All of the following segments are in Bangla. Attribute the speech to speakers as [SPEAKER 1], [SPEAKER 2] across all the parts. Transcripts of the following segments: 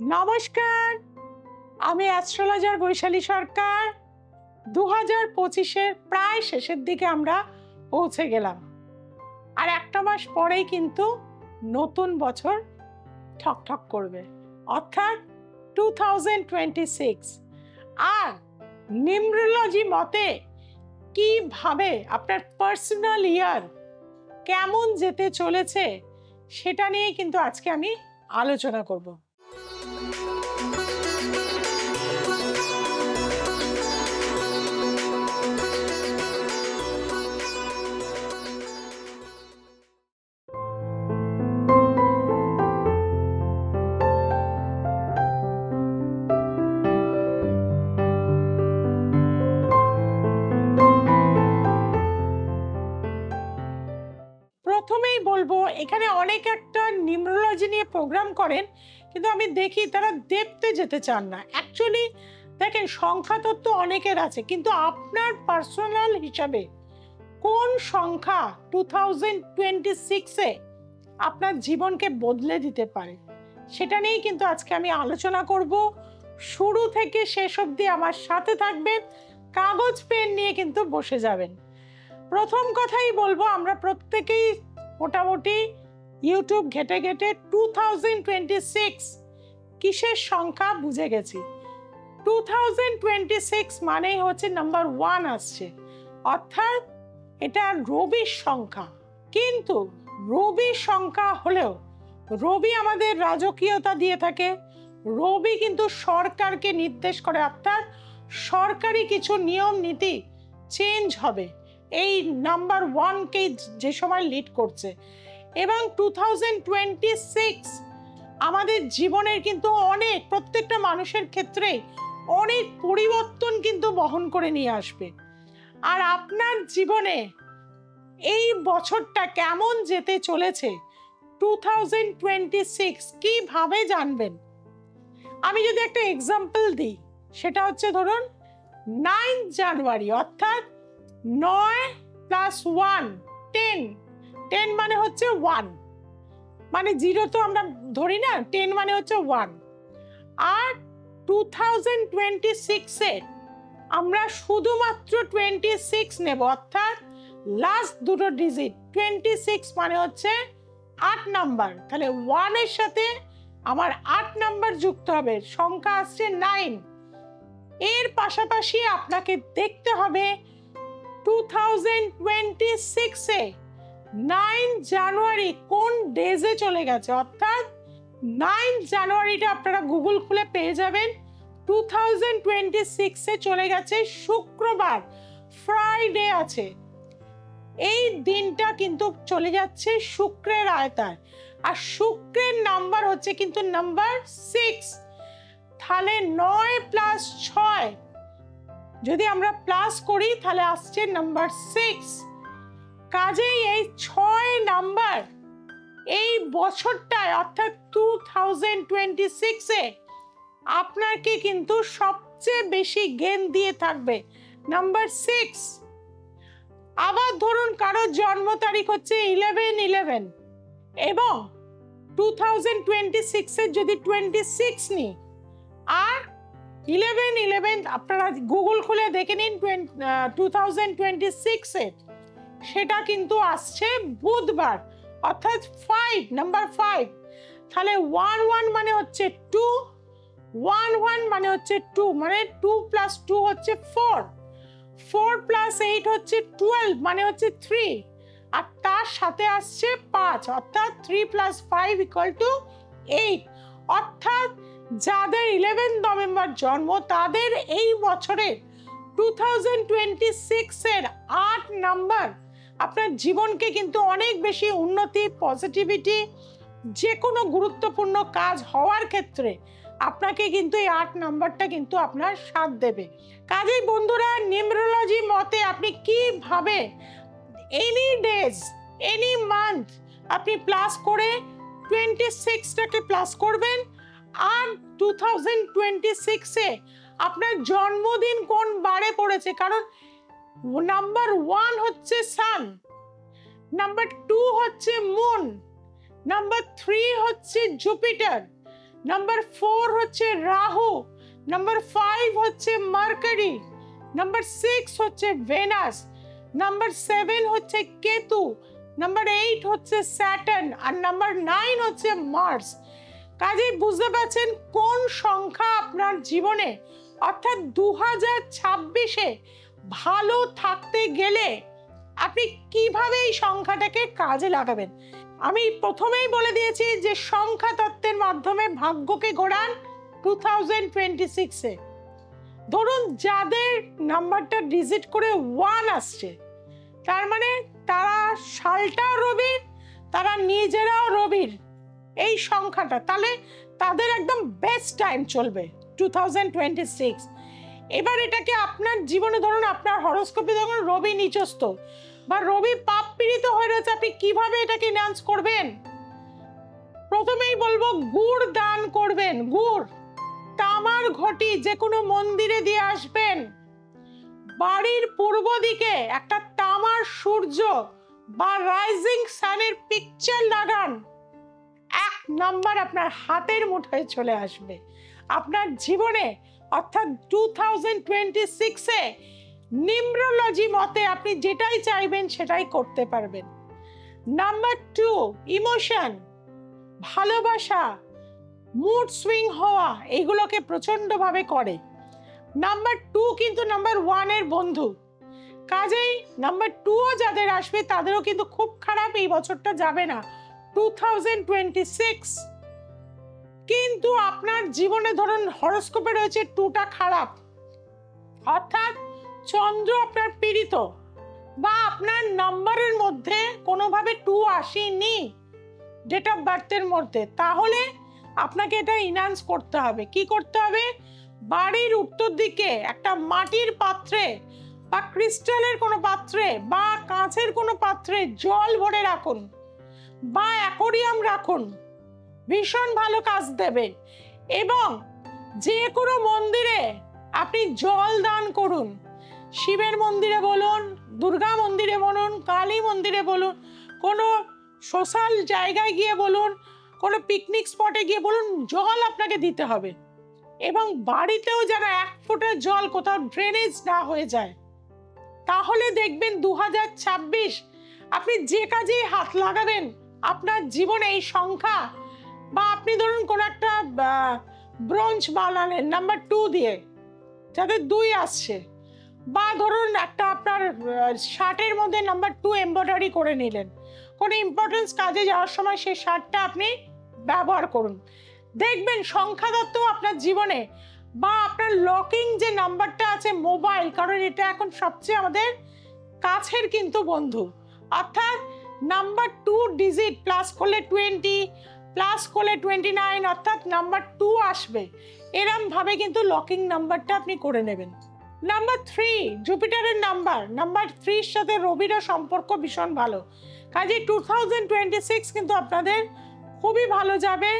[SPEAKER 1] নমস্কার, আমি অ্যাস্ট্রোলজার বৈশালী সরকার। 2025-এর প্রায় শেষের দিকে আমরা পৌঁছে গেলাম, আর একটা মাস পরেই কিন্তু নতুন বছর ঠকঠক করবে, অর্থাৎ 2026। আর নিউমেরোলজি মতে কিভাবে আপনার পার্সোনাল ইয়ার কেমন যেতে চলেছে সেটা নিয়ে কিন্তু আজকে আমি আলোচনা করব। প্রথমেই বলবো, এখানে অনেক একটা নিউমেরোলজি নিয়ে প্রোগ্রাম করেন, কিন্তু আমি দেখি তারা ডেপথে যেতে চান না। অ্যাকচুয়ালি দেখেন, সংখ্যাতত্ত্ব অনেকের আছে, কিন্তু আপনার পার্সোনাল হিসাবে কোন সংখ্যা 2026-এ আপনার জীবনকে বদলে দিতে পারে সেটা নিয়েই কিন্তু আজকে আমি আলোচনা করব। শুরু থেকে শেষ অবধি আমার সাথে থাকবেন, কাগজ পেন নিয়ে কিন্তু বসে যাবেন। প্রথম কথাই বলবো, আমরা প্রত্যেকেই মোটামুটি ইউটিউব ঘেটে ঘেটে 2026 কিসের সংখ্যা বুঝে গেছি। 2026 মানেই হচ্ছে নাম্বার 1 আসছে, অর্থাৎ এটা রবির সংখ্যা। কিন্তু রবির সংখ্যা হলেও রবি আমাদের রাজকীয়তা দিয়ে থাকে, রবি কিন্তু সরকারকে নির্দেশ করে, অর্থাৎ সরকারি কিছু নিয়ম নীতি চেঞ্জ হবে এই নাম্বার 1কে যে সময় লিড করছে। এবং 2026 আমাদের জীবনের কিন্তু অনেক, প্রত্যেকটা মানুষের ক্ষেত্রে অনেক পরিবর্তন কিন্তু বহন করে নিয়ে আসবে। আর আপনার জীবনে এই বছরটা কেমন যেতে চলেছে 2026 কিভাবে জানবেন? আমি যদি একটা এক্সাম্পল দিই, সেটা হচ্ছে ধরুন 9 জানুয়ারি, অর্থাৎ 9 + 1 10। 10 মানে হচ্ছে 1, মানে 0 তো আমরা ধরি না, 10 মানে হচ্ছে 1। আর 2026-এ আমরা শুধুমাত্র 26 নেব, অর্থাৎ লাস্ট দুটো ডিজিট। 26 মানে হচ্ছে 8 নাম্বার, তাহলে 1 এর সাথে আমার 8 নাম্বার যুক্ত হবে, সংখ্যা আসছে 9। এর পাশাপাশি আপনাকে দেখতে হবে 2026-এ 9 জানুয়ারি কোন ডেজে চলে গেছে, অর্থাৎ 9 জানুয়ারিটা আপনারা গুগল খুলে পেয়ে যাবেন। 2026-এ চলে গেছে শুক্রবার, ফ্রাইডে আছে। এই দিনটা কিন্তু চলে যাচ্ছে শুক্রের আয়তায়, আর শুক্রের নাম্বার হচ্ছে কিন্তু নাম্বার 6। তাহলে 9 + 6 যদি আমরা প্লাস করি তাহলে আসছে নাম্বার 6। কাজেই এই 6 নাম্বার এই বছরটায়, অর্থাৎ 2026-এ আপনাকে কিন্তু সবচেয়ে বেশি গেইন দিয়ে থাকবে নাম্বার 6। আবার ধরুন কারোর জন্ম তারিখ হচ্ছে 11/11 এবং 2026-এর যদি 26 নিই আর 11/11 আপনারা গুগল খুলে দেখে নিন 2026-এর, সেটা কিন্তু আসছে বুধবার, অর্থাৎ 5, নাম্বার 5। তাহলে 11 মানে হচ্ছে 2, 11 মানে হচ্ছে 2, মানে 2 + 2 হচ্ছে 4, 4 + 8 হচ্ছে 12, মানে হচ্ছে 3, আর তার সাথে আসছে 5, অর্থাৎ 3 + 5 = 8। অর্থাৎ যাদের 11 নভেম্বর জন্ম তাদের এই বছরে 2026-এর 8 নাম্বার আপনার জীবনকে কিন্তু অনেক বেশি উন্নতি, পজিটিভিটি, যে কোনো গুরুত্বপূর্ণ কাজ হওয়ার ক্ষেত্রে আপনাকে কিন্তু এই 8 নাম্বারটা কিন্তু আপনার সাথ দেবে। কাজেই বন্ধুরা, নিউমেরোলজি মতে আপনি কিভাবে এনি ডেজ, এনি মান্থ আপনি প্লাস করে 26টাকে প্লাস করবেন, আর 2026-এ আপনার জন্মদিন কোন বারে পড়েছে, কারণ নাম্বার 1 হচ্ছে সান, নাম্বার 2 হচ্ছে মুন, নাম্বার 3 হচ্ছে জুপিটার, নাম্বার 4 হচ্ছে রাহু, নাম্বার 5 হচ্ছে মার্কারি, নাম্বার 6 হচ্ছে ভেনাস, নাম্বার 7 হচ্ছে কেতু, নাম্বার 8 হচ্ছে স্যাটার্ন, আর নাম্বার 9 হচ্ছে মার্স। কাজেই বুঝতে পারছেন কোন সংখ্যা আপনার জীবনে অর্থাৎ 2026-এ ভালো থাকতে গেলে আপনি কিভাবে এই সংখ্যাটাকে কাজে লাগাবেন। আমি প্রথমেই বলে দিয়েছি যে সংখ্যা তত্ত্বের মাধ্যমে ভাগ্যকে গড়ান 2026-এ। ধরুন যাদের নাম্বারটা ডিজিট করে 1 আসছে, তার মানে তারা সালটাও রবির, তারা নিজেরাও রবির এই সংখ্যাটা, তাহলে তাদের একদম বেস্ট টাইম চলবে 2026। এবার এটাকে আপনার জীবনে ধরুন আপনার হরোস্কোপে যখন রবি নিচস্থ বা রবি পাপ পীড়িত হয়ে রয়েছে, আপনি কিভাবে এটাকে এনহান্স করবেন? প্রথমেই বলবো গুড় দান করবেন। গুড়, তামার ঘটি যে কোনো মন্দিরে দিয়ে আসবেন। বাড়ির পূর্ব দিকে একটা তামার সূর্য বা রাইজিং সানের পিকচার লাগান। 1 নাম্বার আপনার হাতের মুঠোয় চলে আসবে আপনার জীবনে, অর্থাৎ 2026-এ নিউমেরোলজি মতে আপনি যেটাই চাইবেন সেটাই করতে পারবেন। নাম্বার 2, ইমোশন, ভালোবাসা, মুড সুইং হওয়া, এইগুলোকে প্রচন্ডভাবে করে। নাম্বার 2 কিন্তু নাম্বার 1 এর বন্ধু, কাজেই নাম্বার 2ও যাদের আসবে তাদেরও কিন্তু খুব খারাপ এই বছরটা যাবে না 2026। কিন্তু আপনার জীবনে ধরুন হরোস্কোপে রয়েছে 2টা খারাপ, অর্থাৎ চন্দ্র আপনার পীড়িত বা আপনার নাম্বারের মধ্যে কোনোভাবে 2 আসেনি ডেট অফ বার্থের মধ্যে, তাহলে আপনাকে এটা ইনহ্যান্স করতে হবে। কি করতে হবে? বাড়ির উত্তর দিকে একটা মাটির পাত্রে বা ক্রিস্টালের কোনো পাত্রে বা কাঁচের কোনো পাত্রে জল ভরে রাখুন বা অ্যাকোরিয়াম রাখুন, ভীষণ ভালো কাজ দেবে। এবং যে কোনো মন্দিরে আপনি জল দান করুন, শিবের মন্দিরে বলুন, দুর্গা মন্দিরে বলুন, কালী মন্দিরে বলুন, কোনো সোশ্যাল জায়গায় গিয়ে বলুন, কোনো পিকনিক স্পটে গিয়ে বলুন, জল আপনাকে দিতে হবে। এবং বাড়িতেও যেন 1 ফুটের জল কোথাও ড্রেনেজ না হয়ে যায়। তাহলে দেখবেন 2026 আপনি যে কাজেই হাত লাগাবেন আপনার জীবনে এই সংখ্যা, বা আপনি ধরুন কোন একটা ব্রোঞ্জ বানালেন নাম্বার 2 দিয়ে যাতে 2 আসছে, বা ধরুন একটা আপনার শার্টের মধ্যে নাম্বার 2 এমব্রয়ডারি করে নিলেন, কোনো ইম্পর্টেন্স কাজে যাওয়ার সময় সেই শার্টটা আপনি ব্যবহার করুন। দেখবেন সংখ্যা তত্ত্ব আপনার জীবনে, বা আপনার লকিং যে নাম্বারটা আছে মোবাইল, কারণ এটা এখন সবচেয়ে আমাদের কাছের কিন্তু বন্ধু, অর্থাৎ নাম্বার 2 ডিজিট প্লাস করলে 20, প্লাস করলে 29, অর্থাৎ নাম্বার 2 আসবে, এরম ভাবে কিন্তু লকিং নাম্বারটা আপনি করে নেবেন। নাম্বার 3 জুপিটারের নাম্বার, নাম্বার 3 সাথে রবিরও সম্পর্ক ভীষণ ভালো, কাজে 2026 কিন্তু আপনাদের খুবই ভালো যাবে।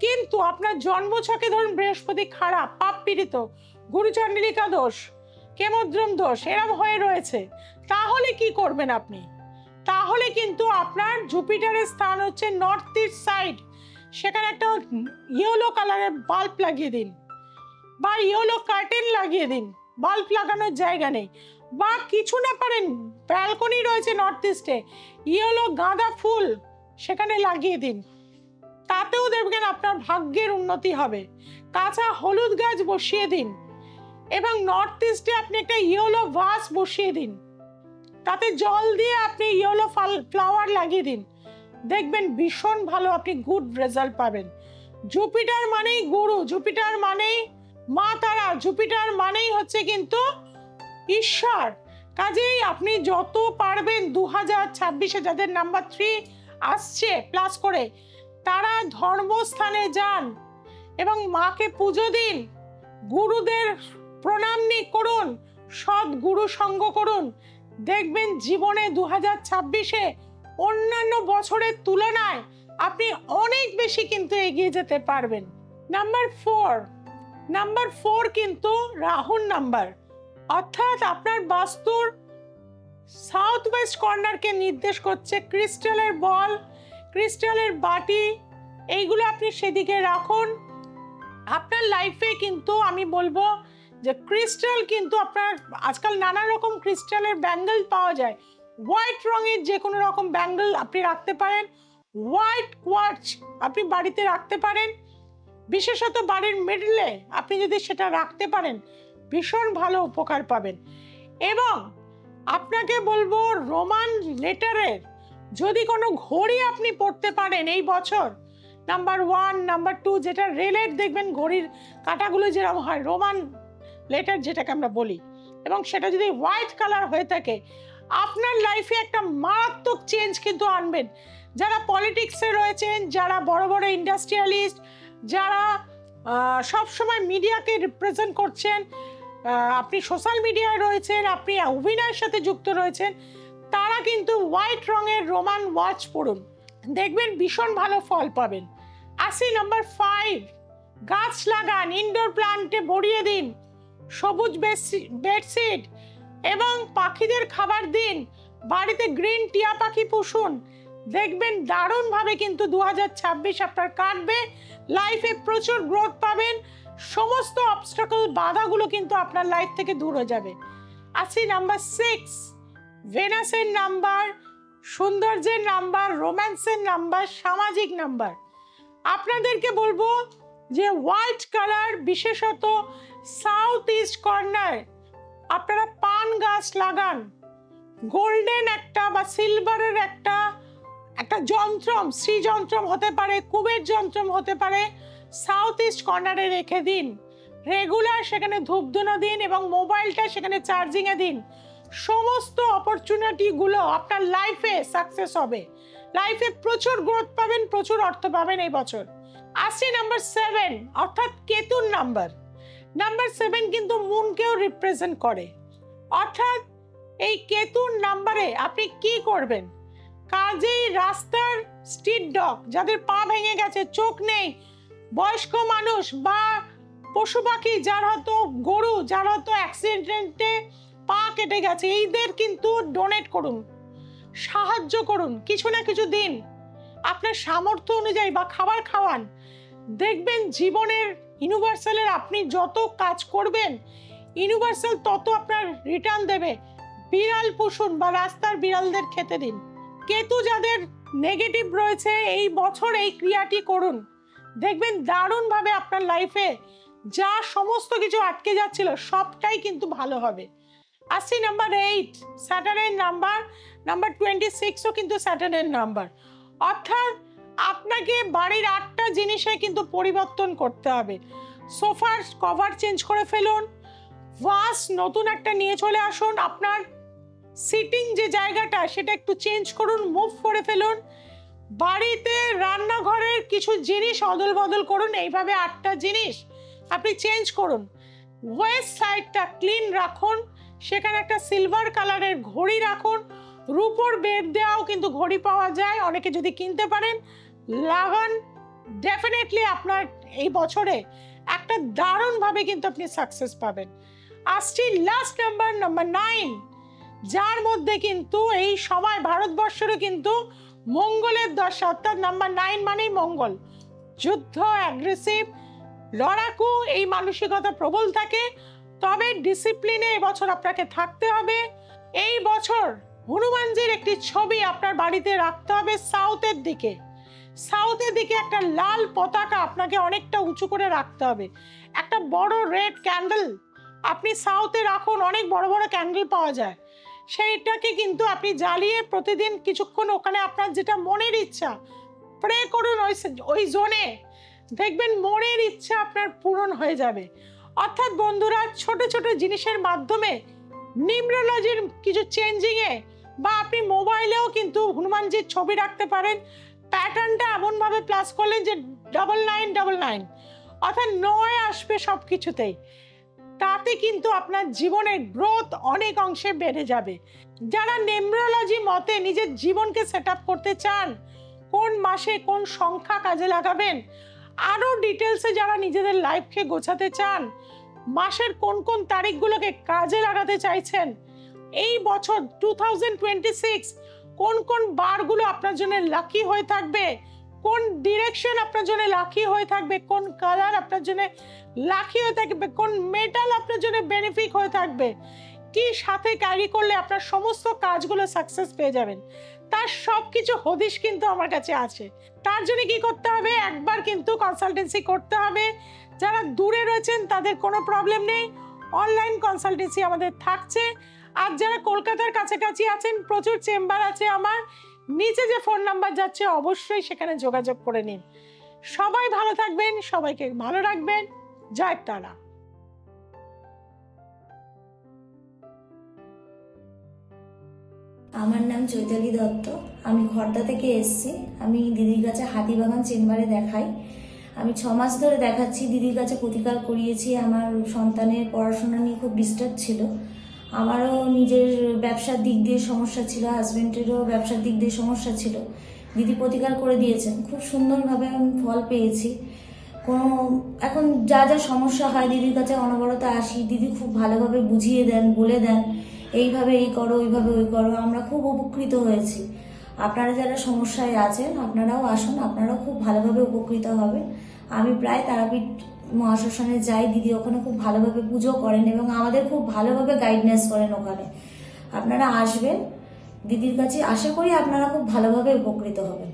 [SPEAKER 1] কিন্তু আপনার জন্মছকে ধরুন বৃহস্পতি খারাপ, পাপ পীড়িত, গুরুচণ্ডলিকা দোষ, কেমদ্রম দোষ এরম হয়ে রয়েছে, তাহলে কি করবেন আপনি? তাহলে কিন্তু আপনার জুপিটারের স্থান হচ্ছে নর্থ ইস্ট সাইড, সেখানে একটা ইয়েলো কালারের বাল্ব লাগিয়ে দিন বা ইয়েলো কার্টেন লাগিয়ে দিন, বাল্ব লাগানোর জায়গা নেই, বা কিছু না পারেন ব্যালকনি রয়েছে নর্থ ইস্টে, ইয়েলো গাঁদা ফুল সেখানে লাগিয়ে দিন, তাতেও দেখবেন আপনার ভাগ্যের উন্নতি হবে। কাঁচা হলুদ গাছ বসিয়ে দিন এবং নর্থ ইস্টে আপনি একটা ইয়েলো ভাস বসিয়ে দিন, তাতে জল দিয়ে আপনি ইয়েলো ফ্লাওয়ার লাগিয়ে দিন, দেখবেন ভীষণ ভালো আপনি গুড রেজাল্ট পাবেন। জুপিটার মানেই গুরু, জুপিটার মানেই মা তারা, জুপিটার মানেই হচ্ছে কিন্তু ঈশ্বর। কাজেই আপনি যত পারবেন 2026-এ যাদের নাম্বার 3 আসছে প্লাস করে, তারা ধর্মস্থানে যান এবং মাকে পুজো দিন, গুরুদের প্রণাম করুন, সৎ গুরু সঙ্গ করুন, দেখবেন জীবনে 2026-এ অন্যান্য বছরের তুলনায় আপনি অনেক বেশি কিন্তু এগিয়ে যেতে পারবেন। নাম্বার 4 কিন্তু রাহুর নাম্বার, অর্থাৎ আপনার বাস্তুর সাউথ ওয়েস্ট কর্নারকে নির্দেশ করছে। ক্রিস্টালের বল, ক্রিস্টালের বাটি, এইগুলো আপনি সেদিকে রাখুন। আপনার লাইফে কিন্তু আমি বলবো যে ক্রিস্টাল কিন্তু আপনার আজকাল নানা রকম ক্রিস্টালের ব্যাঙ্গেল পাওয়া যায়। হোয়াইট রঙের যে কোনো রকম ব্যাঙ্গেল আপনি রাখতে পারেন, হোয়াইট কোয়ার্টজ আপনি বাড়িতে রাখতে পারেন, বিশেষত বাড়ির মিডলে আপনি যদি সেটা রাখতে পারেন ভীষণ ভালো উপকার পাবেন। এবং আপনাকে বলবো রোমান লেটারের যদি কোনো ঘড়ি আপনি পড়তে পারেন এই বছর, নাম্বার 1, নাম্বার 2, যেটা রেলের দেখবেন ঘড়ির কাঁটাগুলো যেরকম হয় রোমান লেটার যেটাকে আমরা বলি, এবং সেটা যদি হোয়াইট কালার হয়ে থাকে আপনার লাইফে একটা মারাত্মক চেঞ্জ কিন্তু আনবেন। যারা পলিটিক্সে রয়েছেন, যারা বড় বড় ইন্ডাস্ট্রিয়ালিস্ট, যারা সবসময় মিডিয়াকে রিপ্রেজেন্ট করছেন, আপনি সোশ্যাল মিডিয়ায় রয়েছেন, আপনি অভিনয়ের সাথে যুক্ত রয়েছেন, তারা কিন্তু হোয়াইট রঙের রোমান ওয়াচ পড়ুন, দেখবেন ভীষণ ভালো ফল পাবেন। আসি নাম্বার 5, গাছ লাগান, ইনডোর প্ল্যান্টে ভরিয়ে দিন, সবুজ বেডশিট এবং পাখিদের খাবার দিন, বাড়িতে গ্রিন টিয়া পাখি পুষুন, দেখবেন দারুণভাবে কিন্তু 2026 আপনার কাটবে। লাইফে প্রচুর গ্রোথ পাবেন, সমস্ত অবস্টাকল বাধাগুলো কিন্তু আপনার লাইফ থেকে দূর হয়ে যাবে। আসি নাম্বার 6, ভেনাসের নাম্বার, সৌন্দর্যের নাম্বার, রোম্যান্সের নাম্বার, সামাজিক নাম্বার। আপনাদেরকে বলবো যে হোয়াইট কালার, বিশেষত সাউথ ইস্ট কর্নার আপনারা পান গাছ লাগান, গোল্ডেন একটা বা সিলভারের একটা যন্ত্রম, শ্রীযন্ত্রম হতে পারে, কুবের যন্ত্রম হতে পারে, সাউথ ইস্ট কর্নারে রেখে দিন, রেগুলার সেখানে ধূপধুনো দিন এবং মোবাইলটা সেখানে চার্জিংয়ে দিন। সমস্ত অপরচুনিটিগুলো আপনার লাইফে সাকসেস হবে, লাইফে প্রচুর গ্রোথ পাবেন, প্রচুর অর্থ পাবেন এই বছর। আসি নাম্বার 7, অর্থাৎ কেতুর নাম্বার। নাম্বার 7 কিন্তু মুনকেও রিপ্রেজেন্ট করে, অর্থাৎ এই কেতুর নাম্বারে আপনি কি করবেন? কাজেই রাস্তার স্ট্রিট ডগ, যাদের পা ভেঙে গেছে, চোখ নেই, বয়স্ক মানুষ বা পশু পাখি, যার হয়তো গরু, যার হয়তো অ্যাক্সিডেন্টে পা কেটে গেছে, এইদের কিন্তু ডোনেট করুন, সাহায্য করুন, কিছু না কিছু দিন আপনার সামর্থ্য অনুযায়ী, বা খাবার খাওয়ান। দেখবেন জীবনের ইউনিভার্সালের আপনি যত কাজ করবেন ইউনিভার্সাল তত আপনার রিটার্ন দেবে। বিড়াল পুষুন বা রাস্তার বিড়ালদের খেতে দিন। কেতু যাদের নেগেটিভ রয়েছে এই বছর এই ক্রিয়াটি করুন, দেখবেন দারুণভাবে আপনার লাইফে যা সমস্ত কিছু আটকে যাচ্ছিল সবটাই কিন্তু ভালো হবে। আসি নাম্বার 8, স্যাটার্নের নাম্বার। নাম্বার 26ও কিন্তু স্যাটার্নের নাম্বার, অর্থাৎ আপনাকে বাড়ির 8টা জিনিসে কিন্তু পরিবর্তন করতে হবে। সোফার কভার চেঞ্জ করে ফেলুন, ভাস নতুন একটা নিয়ে চলে আসুন, আপনার সিটিং যে জায়গাটা সেটা একটু চেঞ্জ করুন, মুভ করে ফেলুন, বাড়িতে রান্নাঘরের কিছু জিনিস অদল বদল করুন। এইভাবে 8টা জিনিস আপনি চেঞ্জ করুন। ওয়েস্ট সাইডটা ক্লিন রাখুন, সেখানে একটা সিলভার কালারের ঘড়ি রাখুন, রূপোর বেড দেওয়াও কিন্তু ঘড়ি পাওয়া যায়, অনেকে যদি কিনতে পারেন লাগান, ডেফিনেটলি আপনার এই বছরে একটা দারুণভাবে কিন্তু আপনি সাকসেস পাবেন। আসছি লাস্ট নাম্বার, নাম্বার 9, যার মধ্যে কিন্তু এই সময় ভারতবর্ষেরও কিন্তু মঙ্গলের দশা, অর্থাৎ নাম্বার 9 মানেই মঙ্গল, যুদ্ধ, অ্যাগ্রেসিভ, লড়াকু, এই মানসিকতা প্রবল থাকে। তবে ডিসিপ্লিনে এবছর আপনাকে থাকতে হবে। এই বছর হনুমানজির একটি ছবি আপনার বাড়িতে রাখতে হবে সাউথের দিকে। সাউথের দিকে একটা লাল পতাকা আপনাকে অনেকটা উঁচু করে রাখতে হবে। একটা বড় রেড ক্যান্ডেল আপনি সাউথে রাখুন, অনেক বড় বড় ক্যান্ডেল পাওয়া যায়, সেইটাকে কিন্তু আপনি জ্বালিয়ে প্রতিদিন কিছুক্ষণ ওখানে আপনার যেটা মনের ইচ্ছা প্রে করুন ওই জোনে, দেখবেন মনের ইচ্ছা আপনার পূরণ হয়ে যাবে। অর্থাৎ বন্ধুরা, ছোট ছোট জিনিসের মাধ্যমে নিউমেরোলজির কিছু চেঞ্জিংয়ে, বা আপনি মোবাইলেও কিন্তু হনুমানজির ছবি রাখতে পারেন, প্যাটার্নটা এমনভাবে প্লাস করলেন যে 9999, অর্থাৎ 9 আসবে সব কিছুতেই। তাতে কিন্তু আপনার জীবনের গ্রোথ অনেক অংশে বেড়ে যাবে। যারা নিউমেরোলজি মতে নিজের জীবনকে সেট আপ করতে চান, কোন মাসে কোন সংখ্যা কাজে লাগাবেন, আরও ডিটেলসে যারা নিজেদের লাইফকে গোছাতে চান, মাসের কোন কোন তারিখগুলোকে কাজে লাগাতে চাইছেন, এই বছর 2026 কোন কোন বারগুলো আপনার জন্য লাকি হয়ে থাকবে, কোন ডিরেকশন আপনার জন্য লাকি হয়ে থাকবে, কোন কালার আপনার জন্য লাকি হয়ে থাকবে, কোন মেটাল আপনার জন্য বেনিফিট হয়ে থাকবে, কি সাথে ক্যারি করলে আপনার সমস্ত কাজগুলো সাকসেস পেয়ে যাবেন, তার সব কিছু হদিশ কিন্তু আমার কাছে আছে। তার জন্য কি করতে হবে, একবার কিন্তু কনসালটেন্সি করতে হবে। যারা দূরে রয়েছেন তাদের কোনো প্রবলেম নেই, অনলাইন কনসালটেন্সি আমাদের থাকছে। আর যারা কলকাতার কাছাকাছি আছেন, প্রচুর চেম্বার আছে আমার, নিচে যে ফোন নাম্বার যাচ্ছে অবশ্যই সেখানে যোগাযোগ করে নিন। সবাই ভালো থাকবেন, সবাইকে ভালো রাখবেন। জয় তারা।
[SPEAKER 2] আমার নাম চৈতালি দত্ত, আমি খড়দা থেকে এসেছি। আমি দিদির কাছে হাতিবাগান চেম্বারে দেখাই। আমি 6 মাস ধরে দেখাচ্ছি, দিদির কাছে প্রতিকার করিয়েছি। আমার সন্তানের পড়াশোনা নিয়ে খুব ডিস্টার্ব ছিল, আমারও নিজের ব্যবসার দিক দিয়ে সমস্যা ছিল, হাজব্যান্ডেরও ব্যবসার দিক দিয়ে সমস্যা ছিল। দিদি প্রতিকার করে দিয়েছেন, খুব সুন্দরভাবে আমি ফল পেয়েছি। এখন যা যা সমস্যা হয় দিদির কাছে অনবরত আসি, দিদি খুব ভালোভাবে বুঝিয়ে দেন, বলে দেন এইভাবে এই করো, ওইভাবে ওই করো। আমরা খুব উপকৃত হয়েছি। আপনারা যারা সমস্যায় আছেন আপনারাও আসুন, আপনারাও খুব ভালোভাবে উপকৃত হবেন। আমি প্রায় তারাপীঠ মহাশ্মশানে যাই, দিদি ওখানে খুব ভালোভাবে পুজো করেন এবং আমাদের খুব ভালোভাবে গাইডনেস করেন ওখানে। আপনারা আসবেন দিদির কাছে, আশা করি আপনারা খুব ভালোভাবে উপকৃত হবেন।